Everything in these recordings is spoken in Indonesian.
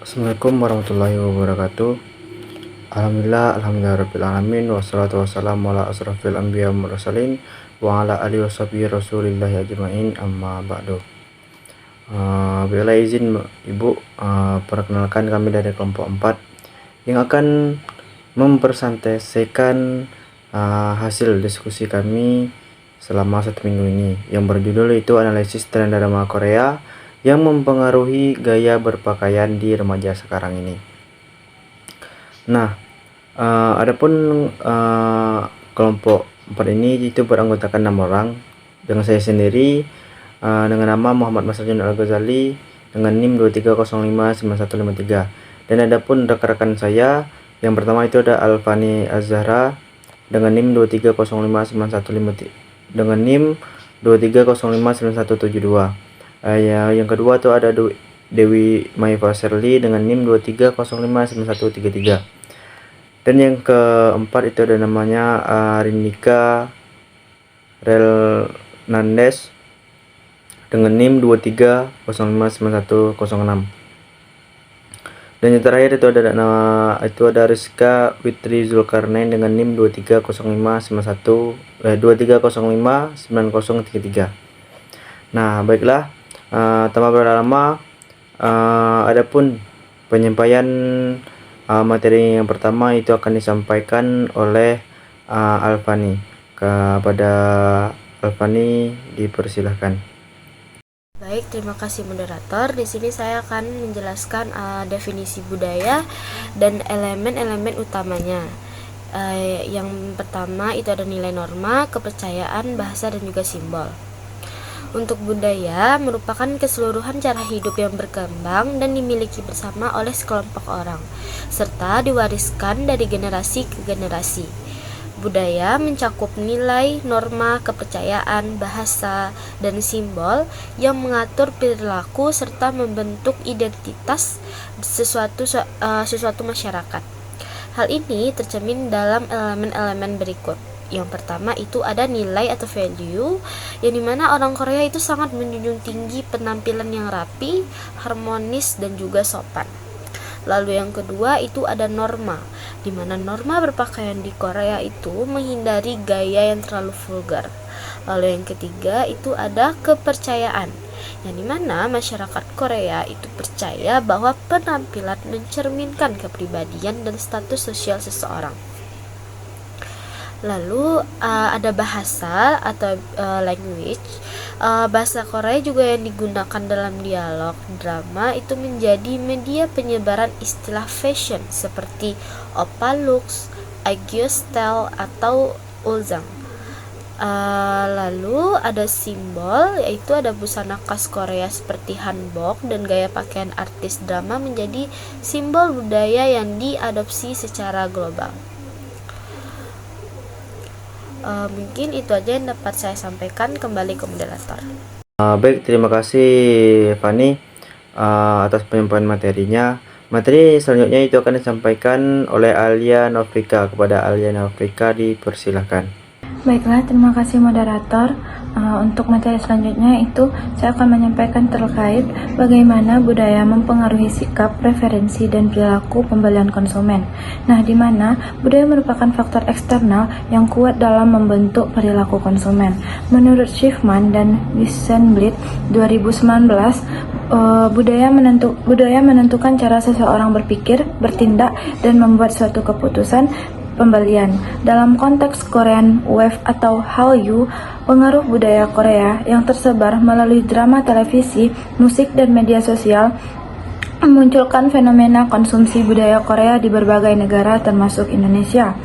Assalamualaikum warahmatullahi wabarakatuh. Alhamdulillah rabbil wassalatu wassalamu ala asrafil anbiya wal mursalin wa ala alihi washabihi rasulillahi ajmain, amma ba'du. Bila izin Ibu, perkenalkan kami dari kelompok 4 yang akan mempresentasikan hasil diskusi kami selama 1 minggu ini, yang berjudul itu analisis tren drama Korea yang mempengaruhi gaya berpakaian di remaja sekarang ini. Nah, adapun kelompok 4 ini itu beranggotakan 6 orang, dengan saya sendiri dengan nama Muhammad Masjun Al-Ghazali dengan NIM 23059153, dan adapun rekan-rekan saya yang pertama itu ada Alfani Azhara dengan NIM 23059153 dengan NIM 23059172. Yang kedua itu ada Dewi Maifa Serli dengan NIM 23059133, dan yang keempat itu ada namanya Rindika Relnandes dengan NIM 23059106, dan yang terakhir itu ada Rizka Witri Zulkarnain dengan NIM 23059033. Nah, baiklah, tanpa berlama, adapun penyampaian materi yang pertama itu akan disampaikan oleh Alfani. Kepada Alfani dipersilahkan. Baik, terima kasih moderator. Di sini saya akan menjelaskan definisi budaya dan elemen-elemen utamanya. Yang pertama itu ada nilai norma, kepercayaan, bahasa, dan juga simbol. Untuk budaya merupakan keseluruhan cara hidup yang berkembang dan dimiliki bersama oleh sekelompok orang, serta diwariskan dari generasi ke generasi. Budaya mencakup nilai, norma, kepercayaan, bahasa, dan simbol yang mengatur perilaku serta membentuk identitas sesuatu masyarakat. Hal ini tercermin dalam elemen-elemen berikut. Yang pertama itu ada nilai atau value, yang dimana orang Korea itu sangat menjunjung tinggi penampilan yang rapi, harmonis, dan juga sopan. Lalu yang kedua itu ada norma, dimana norma berpakaian di Korea itu menghindari gaya yang terlalu vulgar. Lalu yang ketiga itu ada kepercayaan, yang dimana masyarakat Korea itu percaya bahwa penampilan mencerminkan kepribadian dan status sosial seseorang. Lalu ada bahasa atau language. Bahasa Korea juga yang digunakan dalam dialog drama itu menjadi media penyebaran istilah fashion seperti oppa looks, aegyo style, atau ulzang. Lalu ada simbol, yaitu ada busana khas Korea seperti hanbok, dan gaya pakaian artis drama menjadi simbol budaya yang diadopsi secara global. Mungkin itu aja yang dapat saya sampaikan. Kembali ke moderator. Baik, terima kasih Fani atas penyampaian materinya. Materi selanjutnya itu akan disampaikan oleh Alia Novika. Kepada Alia Novika dipersilahkan. Baiklah, terima kasih moderator. Untuk materi selanjutnya itu saya akan menyampaikan terkait bagaimana budaya mempengaruhi sikap, preferensi, dan perilaku pembelian konsumen. Nah, di mana budaya merupakan faktor eksternal yang kuat dalam membentuk perilaku konsumen. Menurut Schiffman dan Wiesenblit 2019, budaya menentukan cara seseorang berpikir, bertindak, dan membuat suatu keputusan pembelian. Dalam konteks Korean Wave atau Hallyu, pengaruh budaya Korea yang tersebar melalui drama, televisi, musik, dan media sosial memunculkan fenomena konsumsi budaya Korea di berbagai negara termasuk Indonesia.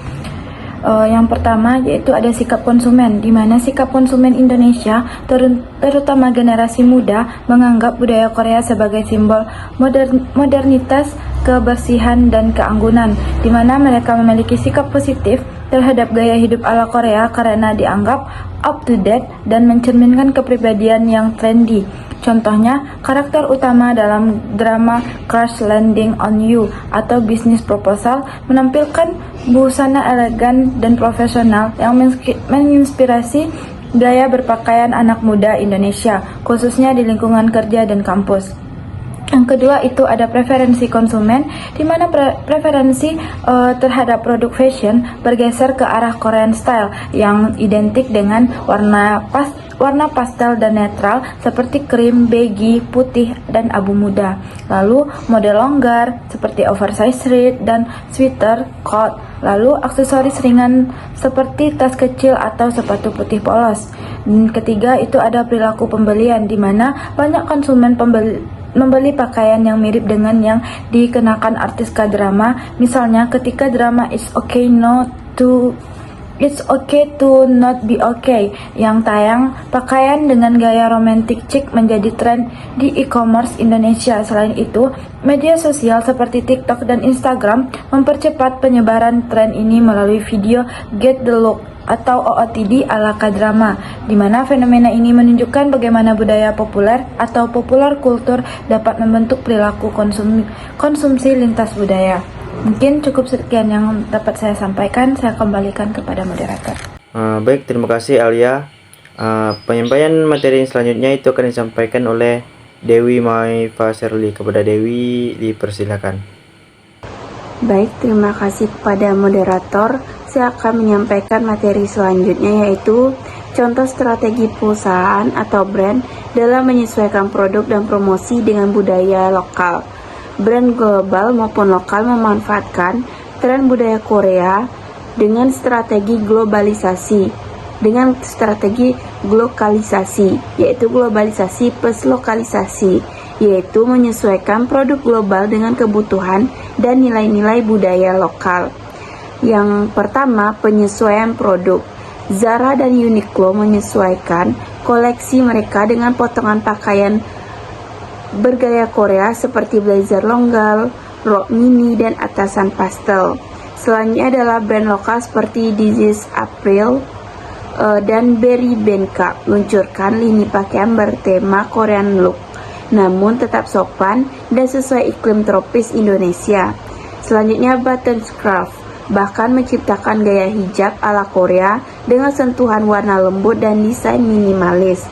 Yang pertama yaitu ada sikap konsumen, di mana sikap konsumen Indonesia terutama generasi muda menganggap budaya Korea sebagai simbol modernitas, kebersihan, dan keanggunan, di mana mereka memiliki sikap positif terhadap gaya hidup ala Korea karena dianggap up to date dan mencerminkan kepribadian yang trendy. Contohnya, karakter utama dalam drama Crash Landing on You atau Business Proposal menampilkan busana elegan dan profesional yang menginspirasi gaya berpakaian anak muda Indonesia, khususnya di lingkungan kerja dan kampus. Yang kedua itu ada preferensi konsumen, di mana preferensi terhadap produk fashion bergeser ke arah Korean style yang identik dengan warna pastel dan netral seperti krim, baggy, putih, dan abu muda. Lalu model longgar seperti oversize shirt dan sweater, coat. Lalu aksesoris ringan seperti tas kecil atau sepatu putih polos. Dan ketiga itu ada perilaku pembelian, di mana banyak konsumen membeli pakaian yang mirip dengan yang dikenakan artis K-drama. Misalnya ketika drama It's Okay to Not Be Okay yang tayang, pakaian dengan gaya romantic chic menjadi tren di e-commerce Indonesia. Selain itu, media sosial seperti TikTok dan Instagram mempercepat penyebaran tren ini melalui video Get the Look atau OOTD ala K-drama, di mana fenomena ini menunjukkan bagaimana budaya populer atau popular kultur dapat membentuk perilaku konsumsi lintas budaya. Mungkin cukup sekian yang dapat saya sampaikan. Saya kembalikan kepada moderator. Baik, terima kasih Alia. Penyampaian materi selanjutnya itu akan disampaikan oleh Dewi Maifa Serli. Kepada Dewi, dipersilakan. Baik, terima kasih kepada moderator. Saya akan menyampaikan materi selanjutnya, yaitu contoh strategi perusahaan atau brand dalam menyesuaikan produk dan promosi dengan budaya lokal. Brand global maupun lokal memanfaatkan tren budaya Korea dengan strategi globalisasi, yaitu globalisasi plus lokalisasi, yaitu menyesuaikan produk global dengan kebutuhan dan nilai-nilai budaya lokal. Yang pertama, penyesuaian produk. Zara dan Uniqlo menyesuaikan koleksi mereka dengan potongan pakaian bergaya Korea seperti blazer longgar, rok mini, dan atasan pastel. Selanjutnya adalah brand lokal seperti This is April dan Berry Benka meluncurkan lini pakaian bertema Korean look, namun tetap sopan dan sesuai iklim tropis Indonesia. Selanjutnya Butterscraft bahkan menciptakan gaya hijab ala Korea dengan sentuhan warna lembut dan desain minimalis.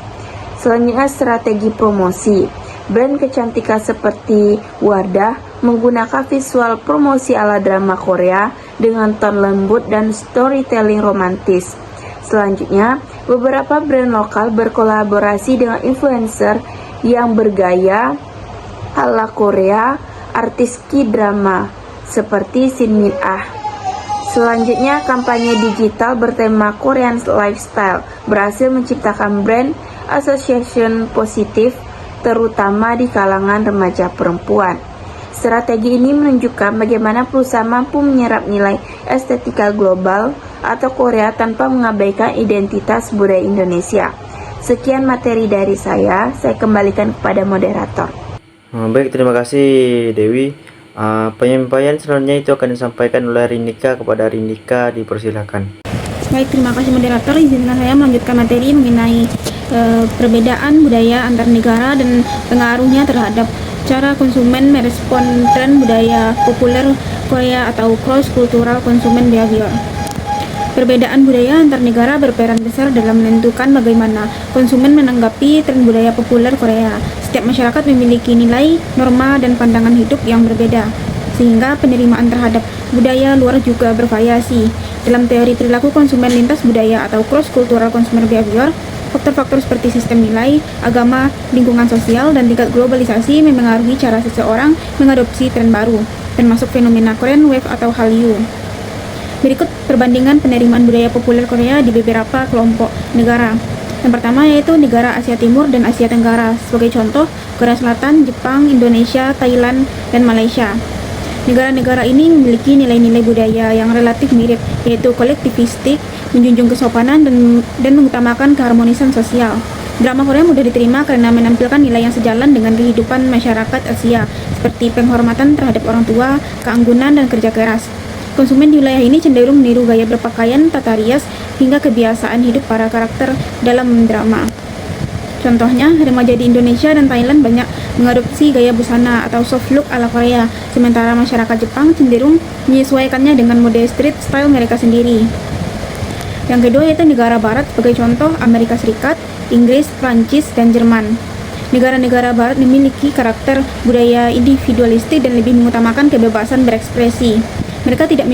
Selanjutnya strategi promosi. Brand kecantikan seperti Wardah menggunakan visual promosi ala drama Korea dengan ton lembut dan storytelling romantis. Selanjutnya, beberapa brand lokal berkolaborasi dengan influencer yang bergaya ala Korea, artis K-drama seperti Shin Min Ah. Selanjutnya, kampanye digital bertema Korean lifestyle berhasil menciptakan brand association positif, terutama di kalangan remaja perempuan. Strategi ini menunjukkan bagaimana perusahaan mampu menyerap nilai estetika global atau Korea tanpa mengabaikan identitas budaya Indonesia. Sekian materi dari saya kembalikan kepada moderator. Baik, terima kasih Dewi. Penyampaian selanjutnya itu akan disampaikan oleh Rindika. Kepada Rindika, dipersilakan. Baik, terima kasih moderator. Izinkan saya melanjutkan materi mengenai perbedaan budaya antar negara dan pengaruhnya terhadap cara konsumen merespon tren budaya populer Korea atau cross cultural consumer behavior. Perbedaan budaya antar negara berperan besar dalam menentukan bagaimana konsumen menanggapi tren budaya populer Korea. Setiap masyarakat memiliki nilai, norma, dan pandangan hidup yang berbeda, sehingga penerimaan terhadap budaya luar juga bervariasi. Dalam teori perilaku konsumen lintas budaya atau cross-cultural consumer behavior, faktor-faktor seperti sistem nilai, agama, lingkungan sosial, dan tingkat globalisasi memengaruhi cara seseorang mengadopsi tren baru, termasuk fenomena Korean Wave atau Hallyu. Berikut perbandingan penerimaan budaya populer Korea di beberapa kelompok negara. Yang pertama yaitu negara Asia Timur dan Asia Tenggara. Sebagai contoh, Korea Selatan, Jepang, Indonesia, Thailand, dan Malaysia. Negara-negara ini memiliki nilai-nilai budaya yang relatif mirip, yaitu kolektivistik, menjunjung kesopanan, dan mengutamakan keharmonisan sosial. Drama Korea mudah diterima karena menampilkan nilai yang sejalan dengan kehidupan masyarakat Asia, seperti penghormatan terhadap orang tua, keanggunan, dan kerja keras. Konsumen di wilayah ini cenderung meniru gaya berpakaian, tata rias, hingga kebiasaan hidup para karakter dalam drama. Contohnya, remaja di Indonesia dan Thailand banyak mengadopsi gaya busana atau soft look ala Korea, sementara masyarakat Jepang cenderung menyesuaikannya dengan mode street style mereka sendiri. Yang kedua yaitu negara barat, sebagai contoh Amerika Serikat, Inggris, Prancis, dan Jerman. Negara-negara barat memiliki karakter budaya individualistik dan lebih mengutamakan kebebasan berekspresi. Mereka tidak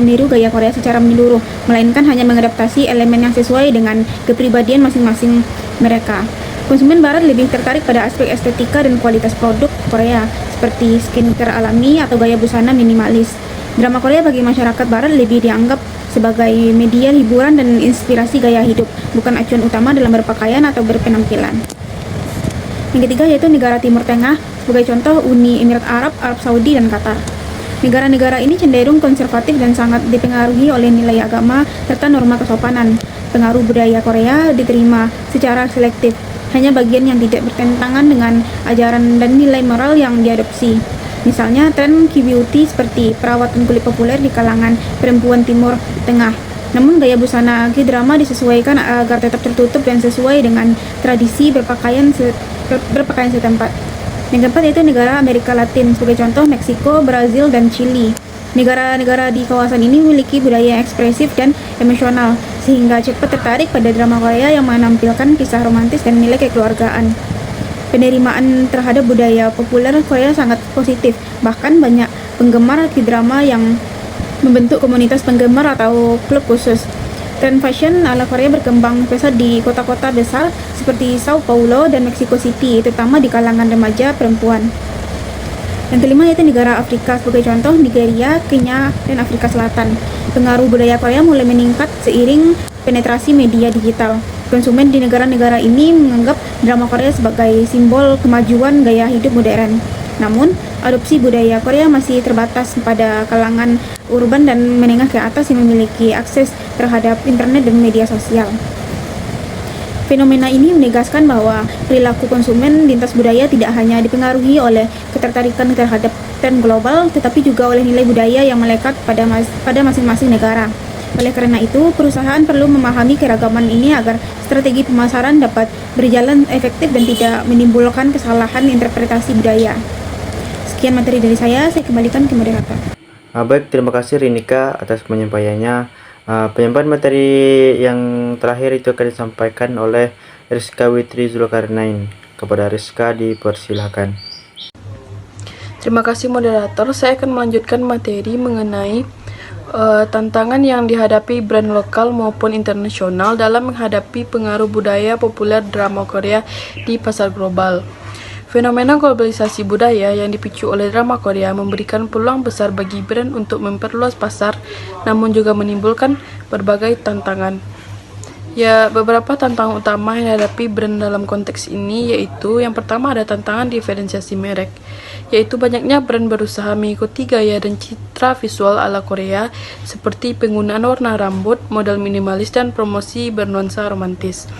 meniru gaya Korea secara menyeluruh, melainkan hanya mengadaptasi elemen yang sesuai dengan kepribadian masing-masing mereka. Konsumen barat lebih tertarik pada aspek estetika dan kualitas produk Korea, seperti skincare alami atau gaya busana minimalis. Drama Korea bagi masyarakat barat lebih dianggap sebagai media hiburan dan inspirasi gaya hidup, bukan acuan utama dalam berpakaian atau berpenampilan. Yang ketiga yaitu negara Timur Tengah, sebagai contoh Uni Emirat Arab, Arab Saudi, dan Qatar. Negara-negara ini cenderung konservatif dan sangat dipengaruhi oleh nilai agama serta norma kesopanan. Pengaruh budaya Korea diterima secara selektif, hanya bagian yang tidak bertentangan dengan ajaran dan nilai moral yang diadopsi. Misalnya, tren K-beauty seperti perawatan kulit populer di kalangan perempuan Timur Tengah. Namun gaya busana K-drama disesuaikan agar tetap tertutup dan sesuai dengan tradisi berpakaian setempat. Yang keempat yaitu negara Amerika Latin, sebagai contoh Meksiko, Brazil, dan Chili. Negara-negara di kawasan ini memiliki budaya ekspresif dan emosional, sehingga cepat tertarik pada drama Korea yang menampilkan kisah romantis dan nilai kekeluargaan. Penerimaan terhadap budaya populer Korea sangat positif, bahkan banyak penggemar K-drama yang membentuk komunitas penggemar atau klub khusus. Tren fashion ala Korea berkembang pesat di kota-kota besar seperti Sao Paulo dan Mexico City, terutama di kalangan remaja perempuan. Yang kelima yaitu negara Afrika, sebagai contoh Nigeria, Kenya, dan Afrika Selatan. Pengaruh budaya Korea mulai meningkat seiring penetrasi media digital. Konsumen di negara-negara ini menganggap drama Korea sebagai simbol kemajuan gaya hidup modern. Namun, adopsi budaya Korea masih terbatas pada kalangan urban dan menengah ke atas yang memiliki akses terhadap internet dan media sosial. Fenomena ini menegaskan bahwa perilaku konsumen lintas budaya tidak hanya dipengaruhi oleh ketertarikan terhadap tren global, tetapi juga oleh nilai budaya yang melekat pada masing-masing negara. Oleh karena itu, perusahaan perlu memahami keragaman ini agar strategi pemasaran dapat berjalan efektif dan tidak menimbulkan kesalahan interpretasi budaya. Sekian materi dari saya kembalikan ke moderator. Baik, terima kasih Rinika atas penyampaiannya. Penyampaian materi yang terakhir itu akan disampaikan oleh Rizka Witri Zulkarnain. Kepada Rizka dipersilahkan. Terima kasih moderator. Saya akan melanjutkan materi mengenai tantangan yang dihadapi brand lokal maupun internasional dalam menghadapi pengaruh budaya populer drama Korea di pasar global. Fenomena globalisasi budaya yang dipicu oleh drama Korea memberikan peluang besar bagi brand untuk memperluas pasar, namun juga menimbulkan berbagai tantangan. Ya, beberapa tantangan utama yang dihadapi brand dalam konteks ini yaitu yang pertama ada tantangan diferensiasi merek, yaitu banyaknya brand berusaha mengikuti gaya dan citra visual ala Korea seperti penggunaan warna rambut, model minimalis, dan promosi bernuansa romantis.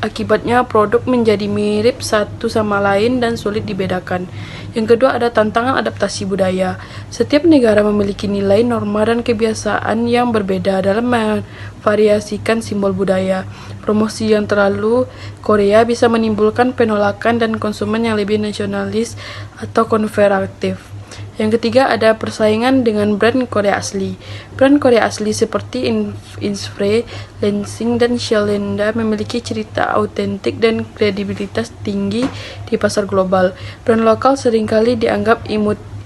Akibatnya produk menjadi mirip satu sama lain dan sulit dibedakan. Yang kedua ada tantangan adaptasi budaya. Setiap negara memiliki nilai, norma, dan kebiasaan yang berbeda dalam memvariasikan simbol budaya. Promosi yang terlalu Korea bisa menimbulkan penolakan dan konsumen yang lebih nasionalis atau konservatif. Yang ketiga ada persaingan dengan brand Korea asli. Brand Korea asli seperti Innisfree, Lansing, dan Shalenda memiliki cerita autentik dan kredibilitas tinggi di pasar global. Brand lokal seringkali dianggap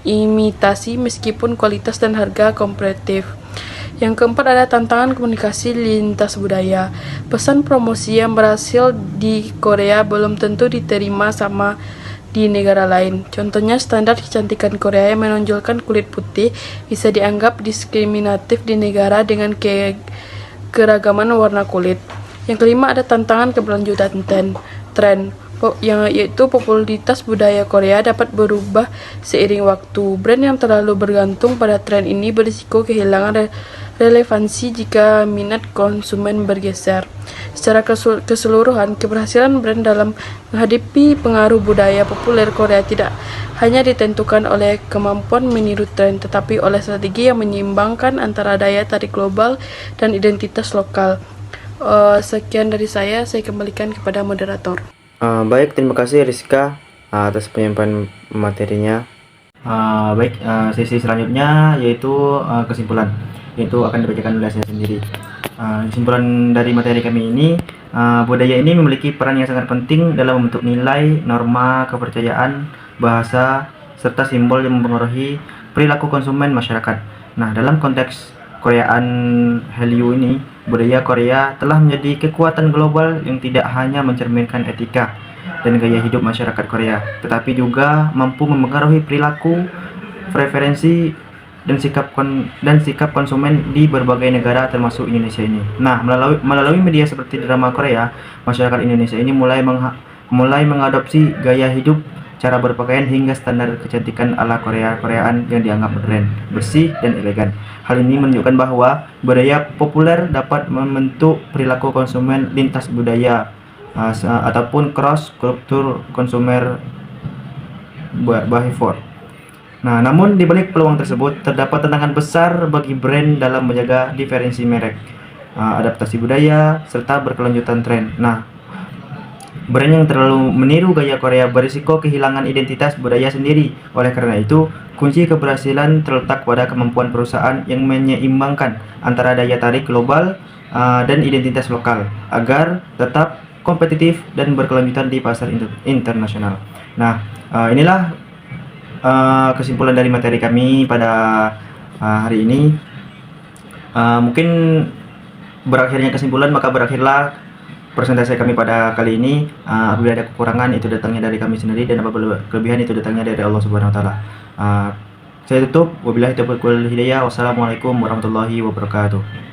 imitasi meskipun kualitas dan harga kompetitif. Yang keempat ada tantangan komunikasi lintas budaya. Pesan promosi yang berhasil di Korea belum tentu diterima sama di negara lain. Contohnya, standar kecantikan Korea yang menonjolkan kulit putih bisa dianggap diskriminatif di negara dengan keragaman warna kulit. Yang kelima ada tantangan keberlanjutan tren, yaitu popularitas budaya Korea dapat berubah seiring waktu. Brand yang terlalu bergantung pada tren ini berisiko kehilangan relevansi jika minat konsumen bergeser. Secara keseluruhan, keberhasilan brand dalam menghadapi pengaruh budaya populer Korea tidak hanya ditentukan oleh kemampuan meniru tren, tetapi oleh strategi yang menyeimbangkan antara daya tarik global dan identitas lokal. Sekian dari saya kembalikan kepada moderator. Baik, terima kasih Rizka atas penyampaian materinya. Sesi selanjutnya yaitu kesimpulan, yaitu akan dibacakan oleh saya sendiri. Kesimpulan dari materi kami ini, Budaya ini memiliki peran yang sangat penting dalam membentuk nilai, norma, kepercayaan, bahasa, serta simbol yang mempengaruhi perilaku konsumen masyarakat. Nah, dalam konteks Koreaan Hallyu ini, budaya Korea telah menjadi kekuatan global yang tidak hanya mencerminkan etika dan gaya hidup masyarakat Korea, tetapi juga mampu mempengaruhi perilaku, preferensi, dan sikap konsumen di berbagai negara termasuk Indonesia ini. Nah, melalui media seperti drama Korea, masyarakat Indonesia ini mulai mengadopsi gaya hidup, cara berpakaian hingga standar kecantikan ala Koreaan yang dianggap modern, bersih, dan elegan. Hal ini menunjukkan bahwa budaya populer dapat membentuk perilaku konsumen lintas budaya ataupun cross culture consumer behavior. Nah, namun di balik peluang tersebut terdapat tantangan besar bagi brand dalam menjaga diferensi merek, adaptasi budaya, serta berkelanjutan tren. Nah, brand yang terlalu meniru gaya Korea berisiko kehilangan identitas budaya sendiri. Oleh karena itu, kunci keberhasilan terletak pada kemampuan perusahaan yang menyeimbangkan antara daya tarik global dan identitas lokal agar tetap kompetitif dan berkelanjutan di pasar internasional. Nah, inilah kesimpulan dari materi kami pada hari ini. Mungkin berakhirnya kesimpulan, maka berakhirlah presentasi kami pada kali ini. Apabila ada kekurangan, itu datangnya dari kami sendiri, dan apabila kelebihan, itu datangnya dari Allah Subhanahu wa Ta'ala. Saya tutup. Wabillahi taufiq wal hidayah. Wassalamualaikum warahmatullahi wabarakatuh.